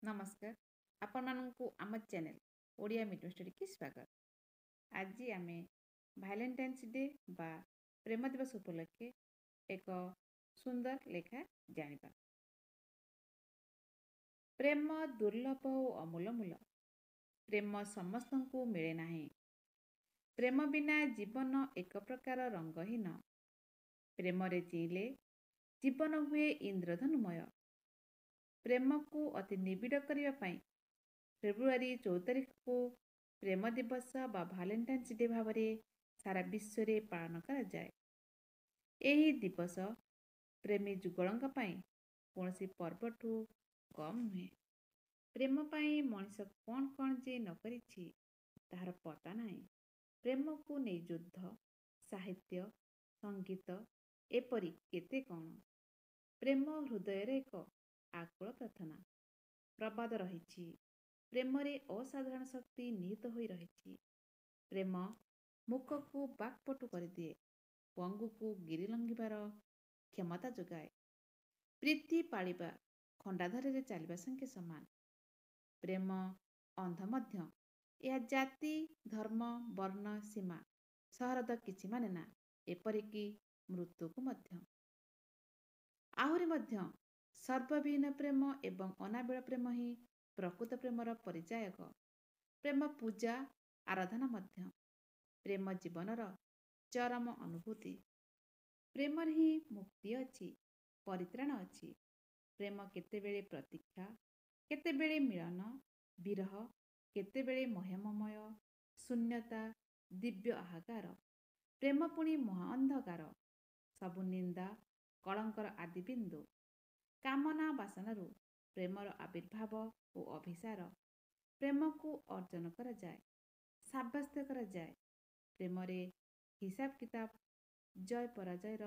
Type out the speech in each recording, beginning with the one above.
नमस्कार आपण मानू आम चैनल ओडिया मीडियम स्टडी की स्वागत। आज आम भैलेंटाइन्स डे बा प्रेम दिवस उपलक्षे एक सुंदर लेखा जानिबा। प्रेम दुर्लभ और अमूल्य। प्रेम समस्त को मिले नहीं। प्रेम बिना जीवन एक प्रकार रंगहीन। प्रेम रे जीले जीवन हुए इंद्रधनुमय। प्रेम को अति निबिड़ करने फेब्रुआरी 14 तारिख को प्रेम दिवस बा भैलेंटाइन्स डे भाव में सारा विश्व में पालन करा जाए। यही दिवस प्रेमी जुगलों कौन सी पर्वठू कम नुहे। प्रेम पाई मनीष कौन कौन जे न करिछि ताहार पता नहीं। प्रेम को नहीं युद्ध साहित्य संगीत एपरी केते कौन। प्रेम हृदय रे एक आकुल प्रार्थना प्रबाद रही। प्रेम रे असाधारण शक्ति निहित होई रही। प्रेम मुख को बाकपटु कर दिए, पंगु को गिरी लंघिबार क्षमता जोगाए। प्रीति पालिबा खंडाधर रे चलवा संगे समान। प्रेम अंध मध्य यह जाति धर्म वर्ण सीमा सहरद किछि माने ना, एपरिकी मृत्यु को मध्य। आहुरी मध्य सर्वविहीन प्रेम एवं अनाबिल प्रेम ही प्रकृत प्रेमर परिचायक। प्रेम पूजा आराधना मध्य। प्रेम जीवनर चरम अनुभूति। प्रेम ही मुक्ति अच्छी परित्राण अच्छी। प्रेम केतेबेले प्रतीक्षा केतेबेले मिलन विरह केतेबेले महममय शून्यता दिव्य आहाकार। प्रेम पुणी महाअंधकार सबु निंदा कलंकर आदि बिंदु। कामना वासनारू प्रेमर आविर्भाव और अभिसार। प्रेम को अर्जन करा जाए साब्यस्त करा जाए। प्रेम रे हिसाब किताब जय पराजयर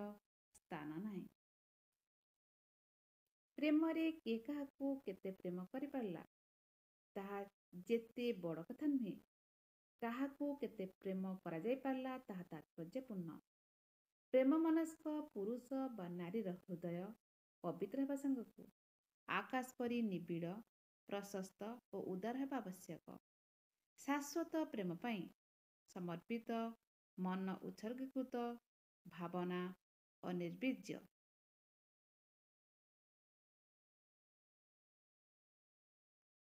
स्थान नहीं। प्रेम रे के काहाकू केते प्रेम करि पारला ताहा जेते बड़ कथा नुहे। काहाकू केते प्रेम करा जाय पारला ताहा तात्पर्यपूर्ण। प्रेम मनस्क पुरुष बा नारीर हृदय पवित्र हेबा संगकू आकाश परी निबिड़ प्रशस्त और उदार हेबा आवश्यक। शाश्वत प्रेम पाई समर्पित मन उत्सर्गीकृत भावना और निर्बीज्य।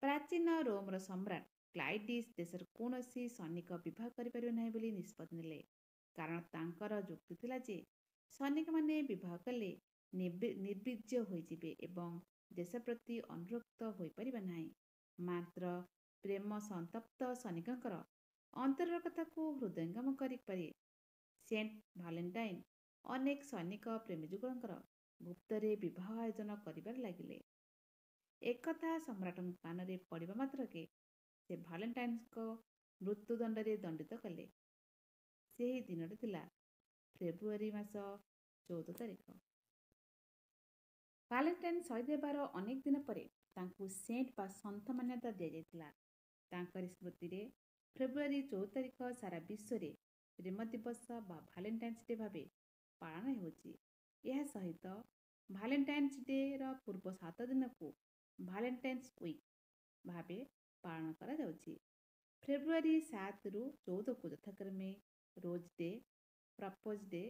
प्राचीन रोमर सम्राट क्लाइडिस देशर कौन सैनिक विवाह करें बोली निष्पत्ति नेले। कारण तांकर जुक्ति थिला जे सैनिक माने विवाह कले निर्बीज्य होइजिबे एवं देश प्रति अनुरक्त होई परिबा नाही। मात्र प्रेम संतप्त सैनिकंकर अंतरर कथा को हृदयंगम करि पारे। सेंट भैलेंटाइन अनेक सैनिक प्रेमी जुगलंकर गुप्तरे विवाह आयोजन करिबार लागिले। एक कथा सम्राट कान रे पड़िबा मात्रके से भैलेंटाइन को मृत्युदंड रे दंडित कले। सेही दिनटी थिला फेब्रुआरी मास 14 तारिख। भैलेंटाइन शहीद हेबार अनेक दिन पर तांकु सेंट बा संत मान्यता दिया जायतिला। तांकर स्मृति रे फेब्रुआरी 14 तारिख सारा विश्व रे प्रेम दिवस बा भैलेंटाइन्स डे भावे पालन होछि। यह सहित भैलेंटाइन्स डे र पूर्व 7 दिन को भैलेंटाइन्स वीक भावे पालन करा जाउछि। फेब्रुआरी 7 रु 14 को यथाक्रमे rose day propose day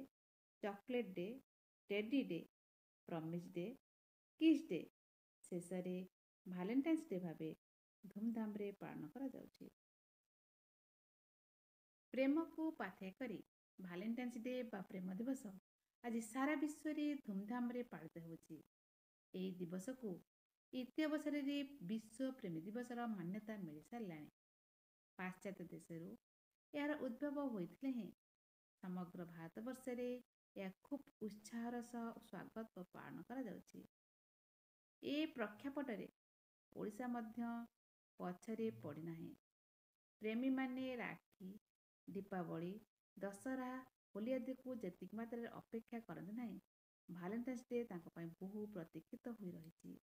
chocolate day teddy day promise day kiss day शेष रे भैलेंटाइन्स डे भावे धूमधाम रे पालन करा जाउछि। प्रेम को पाथेय करी भैलेंटाइन्स डे बा प्रेम दिवस आज सारा विश्व रे धूमधाम रे पालित होछि। एही दिवस को इति अवसर रे विश्व प्रेमी दिवस रा मान्यता मिल सारलाणी। पाश्चात्य देशरू यार उद्भव होइथिले हैं समग्र भारतवर्ष रे या खूब उत्साहर सह स्वागत और पालन करा जाउछि। ए प्रख्यापट रे ओडिशा मध्य पछरे पड़ी नाही। प्रेमी माने राखी दीपावली दशहरा होली आदि को जेतिक मात्रा अपेक्षा करते नहीं, भैलेंटाइन्स डे तांको पई बहु प्रतीक्षित होई रहिछि।